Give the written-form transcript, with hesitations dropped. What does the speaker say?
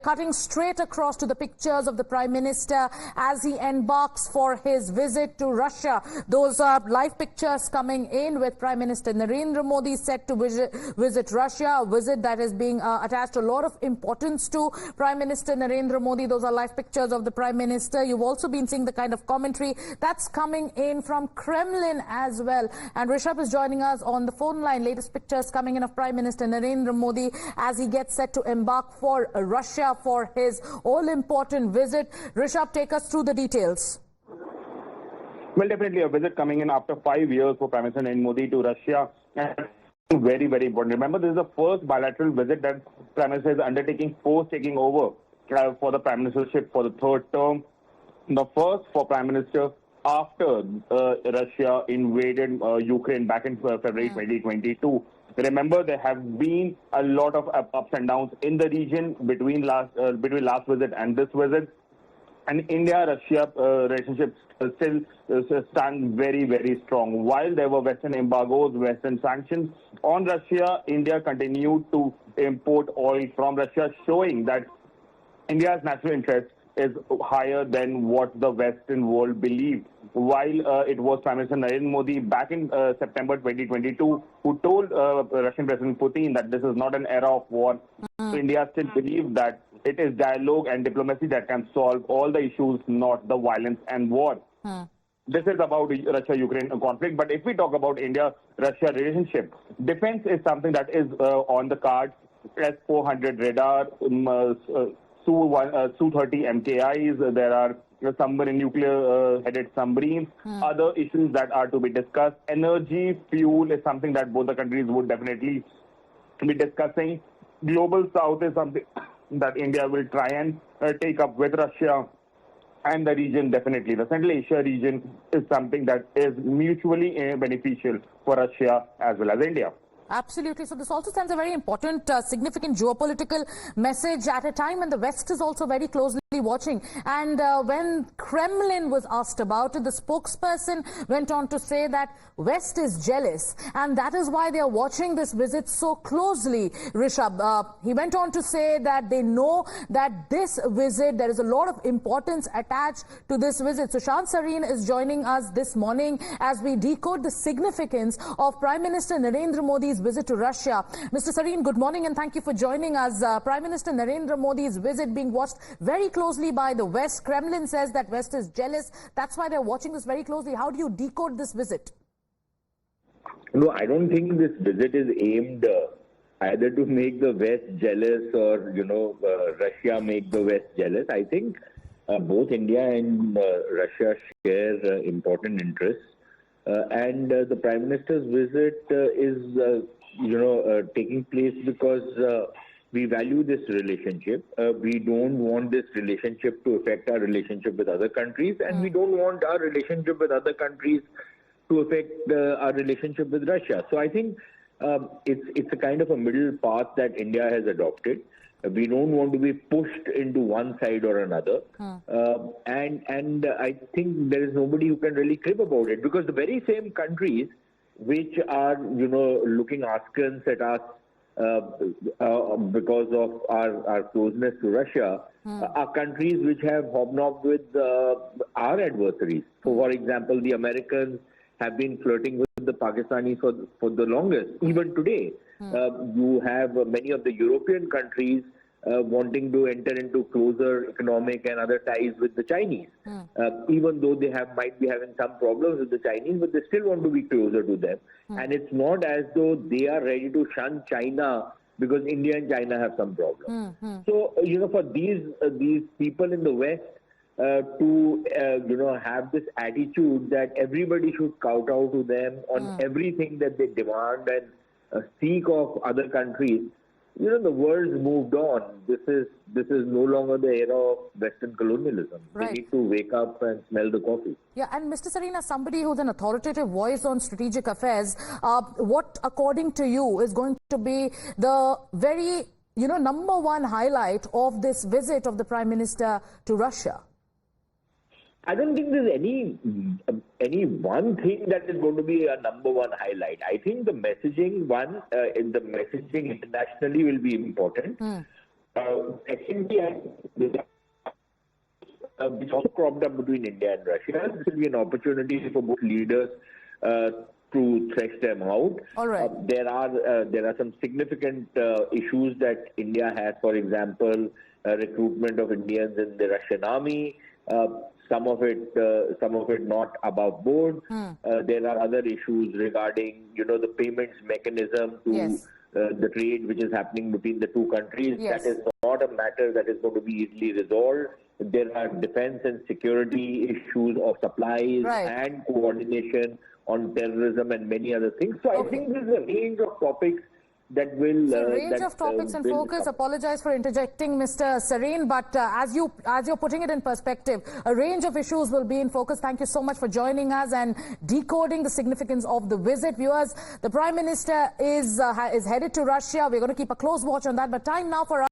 cutting straight across to the pictures of the Prime Minister as he embarks for his visit to Russia. Those are live pictures coming in with Prime Minister Narendra Modi set to visit Russia, a visit that is being attached a lot of importance to Prime Minister Narendra Modi. Those are live pictures of the Prime Minister. You've also been seeing the kind of commentary that's coming in from Kremlin as well. And Rishabh is joining us on the phone line. Latest pictures coming in of Prime Minister Narendra Modi as he gets set to embark for Russia for his all-important visit. Rishabh, take us through the details. Well, definitely a visit coming in after 5 years for Prime Minister Narendra Modi to Russia. And very, very important. Remember, this is the first bilateral visit that Prime Minister is undertaking post taking over for the Prime Ministership for the third term. The first for Prime Minister after Russia invaded Ukraine back in February 2022. Remember, there have been a lot of ups and downs in the region between last visit and this visit. And India-Russia relationship still stand very, very strong. While there were Western embargoes, Western sanctions on Russia, India continued to import oil from Russia, showing that India's national interest is higher than what the Western world believed. While it was Prime Minister Narendra Modi back in September 2022 who told Russian President Putin that this is not an era of war, India still believes that it is dialogue and diplomacy that can solve all the issues, not the violence and war. This is about Russia-Ukraine conflict. But if we talk about India-Russia relationship, defense is something that is on the cards. S-400 radar, Su-30 MKIs, there are submarine nuclear-headed submarines, other issues that are to be discussed. Energy, fuel is something that both the countries would definitely be discussing. Global South is something that India will try and take up with Russia. And the region, definitely. The Central Asia region is something that is mutually beneficial for Russia as well as India. Absolutely. So this also sends a very important, significant geopolitical message at a time when the West is also very closely watching. And when Kremlin was asked about it, the spokesperson went on to say that West is jealous. And that is why they are watching this visit so closely, Rishabh. He went on to say that they know that this visit, there is a lot of importance attached to this visit. Sushant Sareen is joining us this morning as we decode the significance of Prime Minister Narendra Modi's visit to Russia. Mr. Sareen, good morning and thank you for joining us. Prime Minister Narendra Modi's visit being watched very closely by the West. Kremlin says that West is jealous. That's why they're watching this very closely. How do you decode this visit? No, I don't think this visit is aimed either to make the West jealous or, Russia make the West jealous. I think both India and Russia share important interests. And the Prime Minister's visit is, taking place because we value this relationship. We don't want this relationship to affect our relationship with other countries, and we don't want our relationship with other countries to affect our relationship with Russia. So I think it's a kind of a middle path that India has adopted. We don't want to be pushed into one side or another. And I think there is nobody who can really crib about it, because the very same countries which are, looking askance at us because of our closeness to Russia, are countries which have hobnobbed with our adversaries. So, for example, the Americans have been flirting with the Pakistanis for the longest. Even today, you have many of the European countries wanting to enter into closer economic and other ties with the Chinese. Even though they might be having some problems with the Chinese, but they still want to be closer to them. And it's not as though they are ready to shun China because India and China have some problems. So, for these people in the West, to have this attitude that everybody should kowtow to them on everything that they demand and seek of other countries. The world's moved on. This is no longer the era of Western colonialism. Right. They need to wake up and smell the coffee. Yeah, and Mr. Sareen, as somebody who's an authoritative voice on strategic affairs, what, according to you, is going to be the very, number one highlight of this visit of the Prime Minister to Russia? I don't think there's any one thing that is going to be a number one highlight. I think the messaging internationally will be important. Secondly, which also cropped up between India and Russia. This will be an opportunity for both leaders to thresh them out. All right. There are some significant issues that India has. For example, recruitment of Indians in the Russian army. Some of it not above board. There are other issues regarding, the payments mechanism to Yes. the trade which is happening between the two countries. Yes. That is not a matter that is going to be easily resolved. There are defense and security issues of supplies Right. and coordination on terrorism and many other things. So I think there's a range of topics that will... So range of topics and focus. Apologize for interjecting, Mr. Sareen, but as you're putting it in perspective, a range of issues will be in focus. Thank you so much for joining us and decoding the significance of the visit. Viewers, the Prime Minister is headed to Russia. We're going to keep a close watch on that, but time now for us